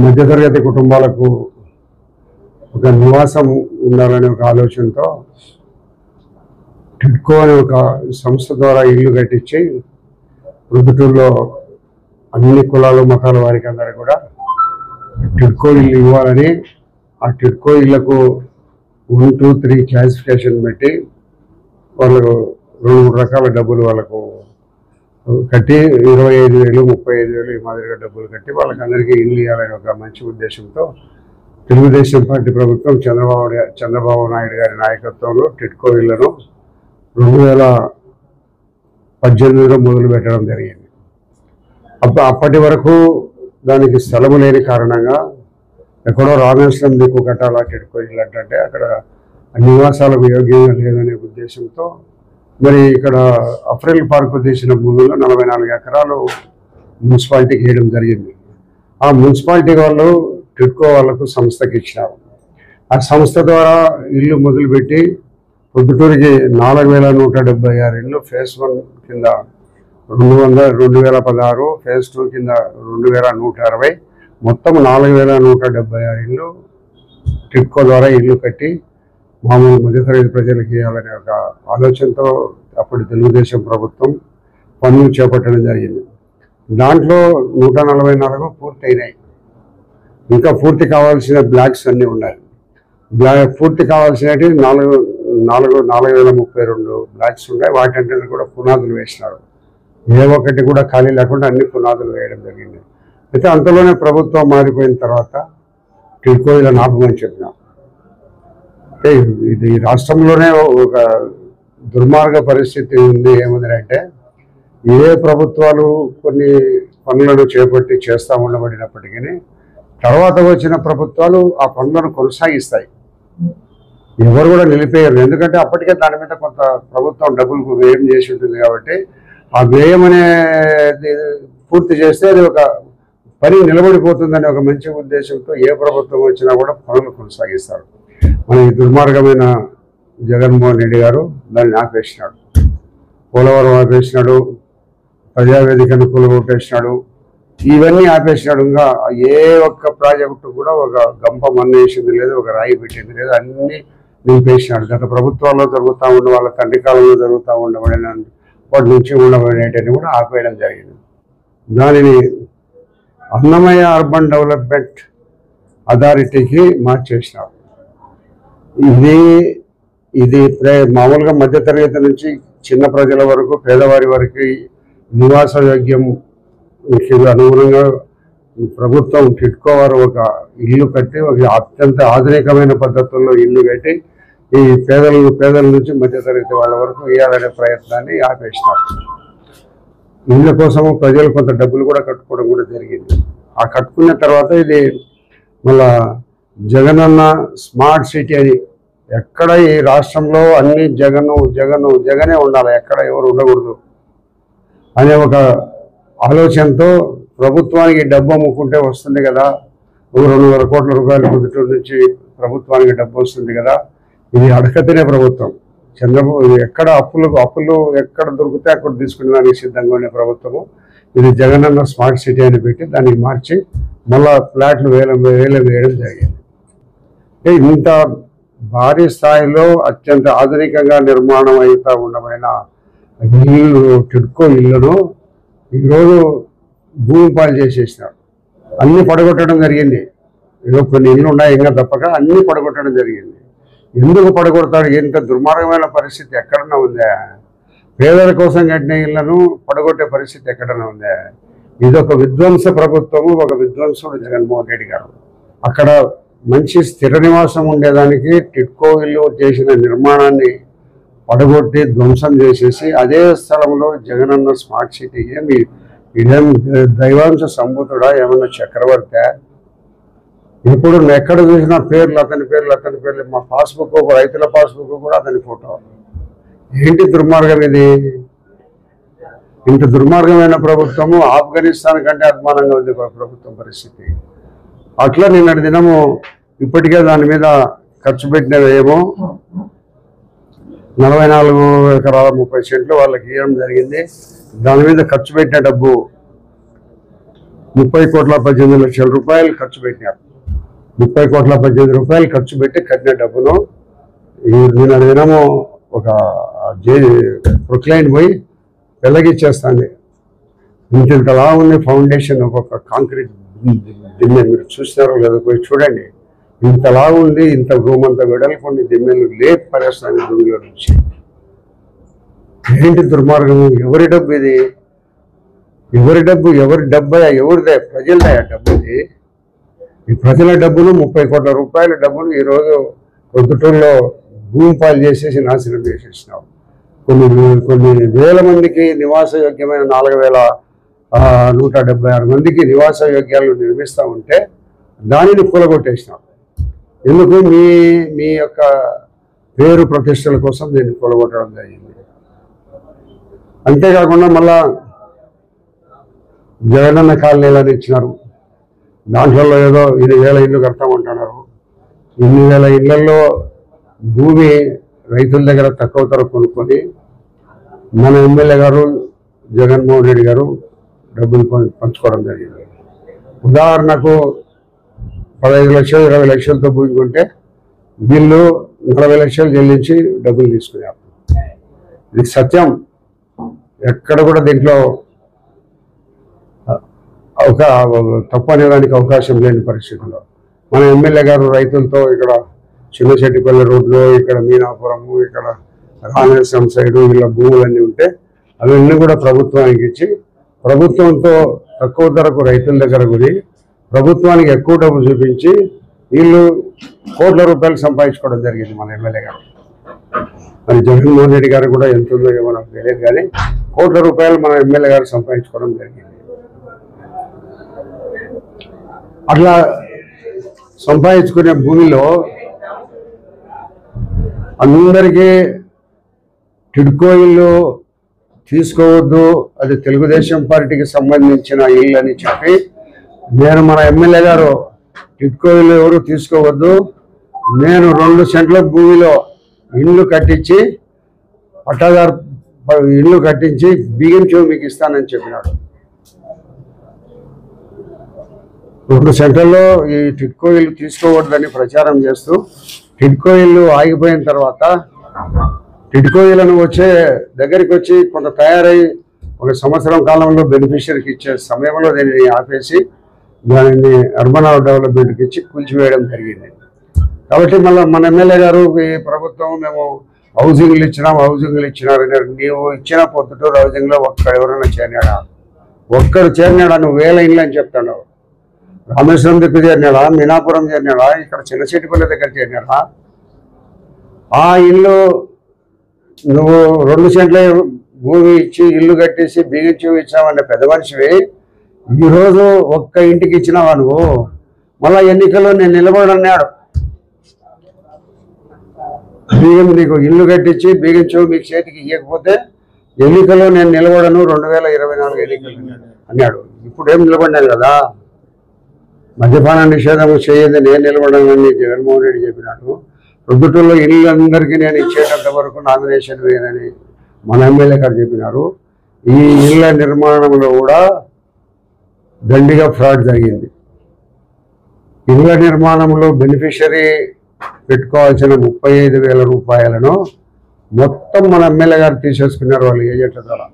మధ్యతరగతి కుటుంబాలకు ఒక నివాసం ఉండాలనే ఒక ఆలోచనతో టిడ్కో అనే ఒక సంస్థ ద్వారా ఇల్లు కట్టించి ప్రొద్దుటూరులో అన్ని కులాలు మతాల వారికి అందరూ కూడా టిడ్కో ఇల్లు ఇవ్వాలని, ఆ టిడ్కో ఇళ్లకు 1, 2, 3 క్లాసిఫికేషన్ పెట్టి వాళ్ళకు 2-3 రకాల డబ్బులు వాళ్ళకు కట్టి 25,000, 35,000 ఈ మాదిరిగా డబ్బులు కట్టి వాళ్ళకి అందరికీ ఇల్లు ఇవ్వాలనే ఒక మంచి ఉద్దేశంతో తెలుగుదేశం పార్టీ ప్రభుత్వం చంద్రబాబు నాయుడు గారి నాయకత్వంలో టిడ్కో ఇళ్లను 2018లో మొదలు పెట్టడం జరిగింది. అప్పటి వరకు దానికి స్థలము లేని కారణంగా ఎక్కడో రామేశ్వరం దిక్కు కట్టాలా టిడ్కో ఇల్లు అంటే అక్కడ నివాసాలకు యోగ్యంగా లేదనే ఉద్దేశంతో మరి ఇక్కడ అఫ్రెల్ పార్కు తీసిన భూమిలో 44 ఎకరాలు మున్సిపాలిటీకి వేయడం జరిగింది. ఆ మున్సిపాలిటీ వాళ్ళు టిడ్కో వాళ్ళకు సంస్థకి ఇచ్చినారు. ఆ సంస్థ ద్వారా ఇల్లు మొదలుపెట్టి పొద్దుటూరికి 4,176 ఇళ్ళు ఫేజ్ 1 కింద 2016, ఫేజ్ 2 కింద 2,160, మొత్తం 4,176 ఇళ్ళు టిడ్కో ద్వారా ఇల్లు కట్టి మామూలు మధ్యతరగతి ప్రజలకు ఇవ్వాలనే ఒక ఆలోచనతో అప్పుడు తెలుగుదేశం ప్రభుత్వం పనులు చేపట్టడం జరిగింది. దాంట్లో 144 పూర్తి అయినాయి. ఇంకా పూర్తి కావాల్సిన బ్లాక్స్ అన్నీ ఉన్నాయి. పూర్తి కావాల్సినవి 4,032 బ్లాక్స్ ఉన్నాయి. వాటంటే కూడా పునాదులు వేసినారు. ఏ ఒక్కటి కూడా ఖాళీ లేకుండా అన్ని పునాదులు వేయడం జరిగింది. అయితే అంతలోనే ప్రభుత్వం మారిపోయిన తర్వాత టిడ్కో ఇలా ఆపమని చెప్పినాం. అంటే ఇది రాష్ట్రంలోనే ఒక దుర్మార్గ పరిస్థితి ఉంది. ఏముందంటే ఏ ప్రభుత్వాలు కొన్ని పనులను చేపట్టి చేస్తూ ఉండబడినప్పటికీ తర్వాత వచ్చిన ప్రభుత్వాలు ఆ పనులను కొనసాగిస్తాయి. ఎవరు కూడా నిలిపేయరు. ఎందుకంటే అప్పటికే దాని మీద కొంత ప్రభుత్వం డబ్బులు వ్యయం చేసి ఉంటుంది కాబట్టి ఆ వ్యయం అనేది పూర్తి చేస్తే అది ఒక పని నిలబడిపోతుందనే ఒక మంచి ఉద్దేశంతో ఏ ప్రభుత్వం వచ్చినా కూడా పనులు కొనసాగిస్తారు. మన ఈ దుర్మార్గమైన జగన్మోహన్ రెడ్డి గారు దాన్ని ఆపేసినాడు. పోలవరం ఆపేసినాడు, ప్రజావేదికను కూలగొట్టేసినాడు, ఇవన్నీ ఆపేసినాడు. ఇంకా ఏ ఒక్క ప్రాజెక్టు కూడా ఒక గంప మన్ను వేసింది లేదు, ఒక రాయి పెట్టింది లేదు, అన్నీ నిలిపేసినాడు. గత ప్రభుత్వాల్లో జరుగుతూ ఉండే వాళ్ళ తండ్రి కాలంలో జరుగుతూ ఉండబడిన వాటి నుంచి ఉండబడినవి కూడా ఆపేయడం జరిగింది. దానిని అన్నమయ్య అర్బన్ డెవలప్మెంట్ అథారిటీకి మార్చేసినారు. ఇది మామూలుగా మధ్యతరగతి నుంచి చిన్న ప్రజల వరకు పేదవారి వరకు నివాస యోగ్యం అనుగుణంగా ప్రభుత్వం టిడ్కో వారు ఒక ఇల్లు కట్టి ఒక అత్యంత ఆధునికమైన పద్ధతుల్లో ఇల్లు కట్టి ఈ పేదల నుంచి మధ్యతరగతి వాళ్ళ వరకు వేయాలనే ప్రయత్నాన్ని ఆపేసినారు. ఇళ్ళ కోసము ప్రజలు కొంత డబ్బులు కూడా కట్టుకోవడం కూడా జరిగింది. ఆ కట్టుకున్న తర్వాత ఇది మళ్ళా జగనన్న స్మార్ట్ సిటీ అని ఎక్కడ ఈ రాష్ట్రంలో అన్ని జగనే ఉండాలి, ఎక్కడ ఎవరు ఉండకూడదు అనే ఒక ఆలోచనతో ప్రభుత్వానికి డబ్బు అమ్ముకుంటే వస్తుంది కదా, 200 కోట్ల రూపాయలు పొద్దుటూరు నుంచి ప్రభుత్వానికి డబ్బు వస్తుంది కదా, ఇది అడకతినే ప్రభుత్వం. చంద్రబాబు ఎక్కడ అప్పులు ఎక్కడ దొరికితే అక్కడ తీసుకునే దానికి సిద్ధంగా ఉండే ప్రభుత్వము. ఇది జగనన్న స్మార్ట్ సిటీ అని పెట్టి దాన్ని మార్చి మళ్ళా ఫ్లాట్లు వేలం వేయడం జరిగింది. ఇంత భారీ స్థాయిలో అత్యంత ఆధునికంగా నిర్మాణం అవుతా ఉండబడిన టిడ్కో ఇళ్లను ఈరోజు భూమి పాలు చేసేసినారు. అన్ని పడగొట్టడం జరిగింది. ఏదో కొన్ని ఇళ్ళు ఉన్నాయి ఇంకా తప్పక అన్ని పడగొట్టడం జరిగింది. ఎందుకు పడగొడతాడు? ఎంత దుర్మార్గమైన పరిస్థితి ఎక్కడన్నా ఉందా? పేదల కోసం కట్టిన ఇళ్లను పడగొట్టే పరిస్థితి ఎక్కడన్నా ఉందా? ఇదొక విధ్వంస ప్రభుత్వము, ఒక విధ్వంసుడు జగన్మోహన్ రెడ్డి గారు. అక్కడ మంచి స్థిర నివాసం ఉండేదానికి టిడ్కో ఇల్లు చేసిన నిర్మాణాన్ని పడగొట్టి ధ్వంసం చేసేసి అదే స్థలంలో జగనన్న స్మార్ట్ సిటీకి ఇదేం దైవాంశ సంభూతుడా, ఏమన్నా చక్రవర్తి? ఇప్పుడు ఎక్కడ చూసినా అతని పేర్లు మా పాస్బుక్, రైతుల పాస్బుక్ కూడా అతని ఫోటో. ఏంటి దుర్మార్గం ఇది? ఇంత దుర్మార్గమైన ప్రభుత్వము ఆఫ్ఘనిస్తాన్ కంటే అభిమానంగా ఉంది ప్రభుత్వం పరిస్థితి. అట్లా నిన్నటి దినము ఇప్పటికే దాని మీద ఖర్చు పెట్టినవేమో 44 ఎకరాల 30 సెంట్లు వాళ్ళకి ఇవ్వడం జరిగింది. దాని మీద ఖర్చు పెట్టిన డబ్బు 30,18,00,000 ఖర్చు పెట్టినారు. 30,18,00,000 ఖర్చు పెట్టి కట్టిన డబ్బును నిన్న దినము ఒక ప్రొక్లైన్ పోయి వెల్లగిచ్చేస్తుంది. ఇంతలా ఉంది ఫౌండేషన్, ఒక్కొక్క కాంక్రీట్ దిమ్మె, మీరు చూసినారో లేదో పోయి చూడండి. ఇంతలా ఉంది, ఇంత రూమంత వెడల్పుండి దిమ్మెలు లేపు పరేస్తాను భూమిలో నుంచి. ఏంటి దుర్మార్గము? ఎవరి డబ్బు ఇది? ఎవరి డబ్బు? ఎవరి డబ్బా? ఎవరిదే? ప్రజలదే ఆ డబ్బు ఇది. ఈ ప్రజల డబ్బును 30 కోట్ల రూపాయల డబ్బును ఈరోజు ప్రొద్దుటూరులో భూమి పాలు చేసేసి నాశనం చేసేసినావు. కొన్ని వేల మందికి నివాస యోగ్యమైన 4,176 మందికి నివాస యోగ్యాలు నిర్మిస్తూ ఉంటే దానిని కూలగొట్టేసినాం. ఎందుకు? మీ యొక్క పేరు ప్రతిష్టల కోసం దీన్ని కూలగొట్టడం జరిగింది. అంతేకాకుండా మళ్ళా జగనన్న కాలనీలని ఇచ్చినారు. దాంట్లో ఏదో 8,000 ఇళ్ళు కడతామంటున్నారు. 8,000 ఇళ్లలో భూమి రైతుల దగ్గర తక్కువ ధర కొనుక్కొని మన ఎమ్మెల్యే గారు జగన్మోహన్ రెడ్డి గారు డబ్బులు పంచుకోవడం జరిగింది. ఉదాహరణకు 15 లక్షలు 20 లక్షలతో భూమి కొంటే వీళ్ళు 40 లక్షలు చెల్లించి డబ్బులు తీసుకున్నారు. ఇది సత్యం. ఎక్కడ కూడా దీంట్లో తప్పు అనేదానికి అవకాశం లేని పరిస్థితుల్లో మన ఎమ్మెల్యే గారు రైతులతో ఇక్కడ చిన్నచెట్టిపల్లి రోడ్లో, ఇక్కడ మీనాపురము, ఇక్కడ రామేశ్వరం సైడు వీళ్ళ భూములన్నీ ఉంటే అవన్నీ కూడా ప్రభుత్వానికి ఇచ్చి ప్రభుత్వంతో తక్కువ ధరకు రైతుల దగ్గర కొని ప్రభుత్వానికి ఎక్కువ డబ్బు చూపించి వీళ్ళు కోట్ల రూపాయలు సంపాదించుకోవడం జరిగింది మన ఎమ్మెల్యే గారు. మరి జగన్మోహన్ రెడ్డి గారు కూడా ఎంత ఉందో ఏమో నాకు తెలియదు, కానీ కోట్ల రూపాయలు మన ఎమ్మెల్యే గారు సంపాదించుకోవడం జరిగింది. అట్లా సంపాదించుకునే భూమిలో అందరికీ టిడ్కో ఇల్లు తీసుకోవద్దు, అది తెలుగుదేశం పార్టీకి సంబంధించిన ఇల్లు అని చెప్పి నేను మన ఎమ్మెల్యే గారు టిడ్కో ఇల్లు ఎవరు తీసుకోవద్దు, నేను 2 సెంట్ల భూమిలో ఇల్లు కట్టించి పట్టాదారు ఇల్లు కట్టించి బిగించు మీకు ఇస్తానని చెప్పినాడు. 2 సెంట్లలో ఈ టిడ్కో ఇల్లు తీసుకోవద్దని ప్రచారం చేస్తూ టిడ్కో ఇల్లు ఆగిపోయిన తర్వాత టిడ్కో ఇళ్లను దగ్గరికి వచ్చి కొంత తయారై 1 సంవత్సరం కాలంలో బెనిఫిషరీకి ఇచ్చే సమయంలో దీన్ని ఆపేసి దానిని అర్బన్ డెవలప్మెంట్కి ఇచ్చి కూల్చివేయడం జరిగింది. కాబట్టి మళ్ళీ మన ఎమ్మెల్యే గారు ఈ ప్రభుత్వం మేము హౌసింగ్లు ఇచ్చినారని నీవు ఇచ్చిన పొద్దుటూరు హౌసింగ్లో ఎవరైనా చేరినాడా? ఒక్కడు చేరినాడా? నువ్వు 1000 ఇళ్ళు అని చెప్తున్నావు. రామేశ్వరం దగ్గర చేరినాడా? మీనాపురం చేరినాడా? ఇక్కడ చిన్నచెట్టిపల్లి దగ్గర చేరినాడా? ఆ ఇల్లు నువ్వు 2 సెంట్ల భూమి ఇచ్చి ఇల్లు కట్టేసి బిగించి ఇచ్చావన్న పెద్ద మనిషివి. ఈరోజు ఒక్క ఇంటికి ఇచ్చినావా నువ్వు? మళ్ళా ఎన్నికల్లో నేను నిలబడన్నాడు. నీకు ఇల్లు కట్టించి బిగించు మీకు చేతికి ఇవ్వకపోతే ఎన్నికల్లో నేను నిలబడను 2024 ఎన్నికలు అన్నాడు. ఇప్పుడేం నిలబడినాను కదా. మద్యపాన నిషేధం చేయదు నేను నిలబడనని జగన్మోహన్ రెడ్డి చెప్పినాడు. ప్రొద్దుటూరులో ఇళ్ళందరికీ నేను ఇచ్చేటంత వరకు నామినేషన్ వేయనని మన ఎమ్మెల్యే గారు చెప్పినారు. ఈ ఇళ్ల నిర్మాణంలో కూడా దండిగా ఫ్రాడ్ జరిగింది. ఇళ్ల నిర్మాణంలో బెనిఫిషరీ పెట్టుకోవాల్సిన 35,000 రూపాయలను మొత్తం మన ఎమ్మెల్యే గారు తీసేసుకున్నారు వాళ్ళు ఏజెంట్ల ద్వారా.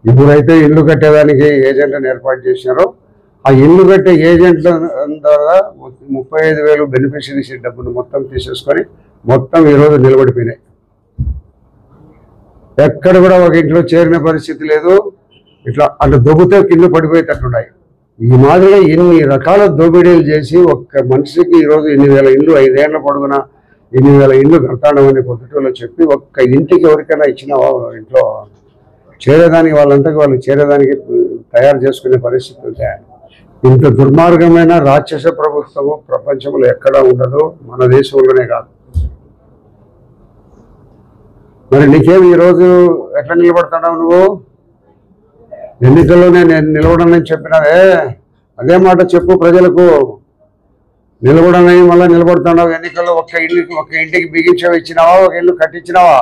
ఇప్పుడైతే ఇల్లు కట్టేదానికి ఏజెంట్లను ఏర్పాటు చేసినారో ఆ ఇల్లు కట్టే ఏజెంట్ల ద్వారా 35,000 బెనిఫిషరీస్ డబ్బును మొత్తం తీసేసుకొని మొత్తం ఈరోజు నిలబడిపోయినాయి. ఎక్కడ కూడా ఒక ఇంట్లో చేరిన పరిస్థితి లేదు. ఇట్లా అట్లా దొబ్బితే కింద పడిపోయేటట్టున్నాయి. ఈ మాదిరిగా ఎన్ని రకాల దోపిడీలు చేసి ఒక్క మనిషికి ఈరోజు 8,000 ఇళ్ళు 5 ఏళ్ల పొడుగున 8,000 ఇళ్ళు కడతాడమని పొద్దుటూరులో చెప్పి ఒక్క ఇంటికి ఎవరికైనా ఇచ్చినావా? ఇంట్లో చేరేదానికి వాళ్ళంతకు వాళ్ళు చేరేదానికి తయారు చేసుకునే పరిస్థితి ఉంటాయి. ఇంత దుర్మార్గమైన రాక్షస ప్రభుత్వము ప్రపంచంలో ఎక్కడా ఉండదు, మన దేశంలోనే కాదు. మరి నీకేమి ఈరోజు ఎట్లా నిలబడుతున్నావు నువ్వు? ఎన్నికల్లోనే నేను నిలబడనని చెప్పినావే, అదే మాట చెప్పు ప్రజలకు. నిలబడనని మళ్ళీ నిలబడుతున్నావు. ఎన్నికల్లో ఒక్క ఇంటికి బిగించావు ఇచ్చినావా? ఒక ఇల్లు కట్టించినావా?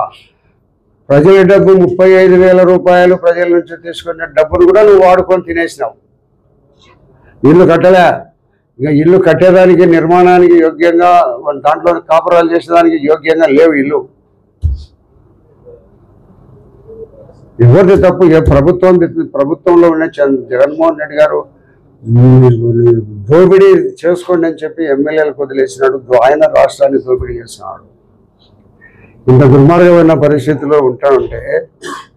ప్రజల డబ్బు 35,000 రూపాయలు ప్రజల నుంచి తీసుకున్న డబ్బును కూడా నువ్వు వాడుకొని తినేసినావు. ఇల్లు కట్టలే. ఇక ఇల్లు కట్టేదానికి నిర్మాణానికి యోగ్యంగా దాంట్లో కాపురాలు చేసేదానికి యోగ్యంగా లేవు ఇల్లు. ఎవరిది తప్పు? ప్రభుత్వంలో ఉన్న జగన్మోహన్ రెడ్డి గారు దోపిడీ చేసుకోండి అని చెప్పి ఎమ్మెల్యేలకు వదిలేసినాడు. ఆయన రాష్ట్రాన్ని దోపిడీ చేస్తున్నాడు. ఇంత దుర్మార్గమైన పరిస్థితిలో ఉంటా ఉంటే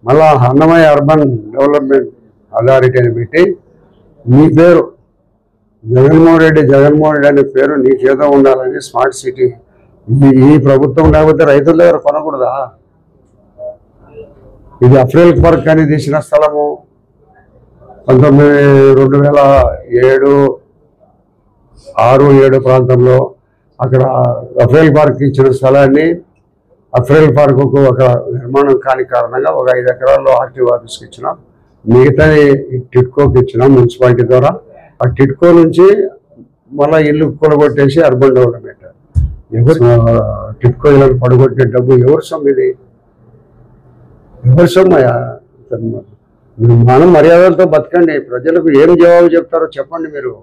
మళ్ళా అన్నమయ్య అర్బన్ డెవలప్మెంట్ అథారిటీ అని పెట్టి నీ పేరు జగన్మోహన్ రెడ్డి అనే పేరు నీకేదో ఉండాలని స్మార్ట్ సిటీ ఈ ప్రభుత్వం లేకపోతే రైతుల దగ్గర కొనకూడదా? ఇది అఫ్రేల్ పార్క్ అని తీసిన స్థలము 2006-7 ప్రాంతంలో అక్కడ అఫ్రేల్ పార్క్ ఇచ్చిన స్థలాన్ని అఫ్రేల్ పార్కుకు ఒక నిర్మాణం కాని కారణంగా ఒక 5 ఎకరాల్లో ఆర్టీఓ ఆఫీస్కి ఇచ్చినాం. మిగతా టిట్కోకి ఇచ్చినాం మున్సిపాలిటీ ద్వారా. ఆ టిట్కో నుంచి మళ్ళీ ఇల్లు కూలగొట్టేసి అర్బన్ డెవలప్మెంట్. ఎవరు టిట్కో ఇళ్ళని పడగొట్టే డబ్బు ఎవరి సొమ్ము? ఇది ఎవరి సొమ్మయ్యా? మనం మర్యాదలతో బతకండి. ప్రజలకు ఏం జవాబు చెప్తారో చెప్పండి మీరు.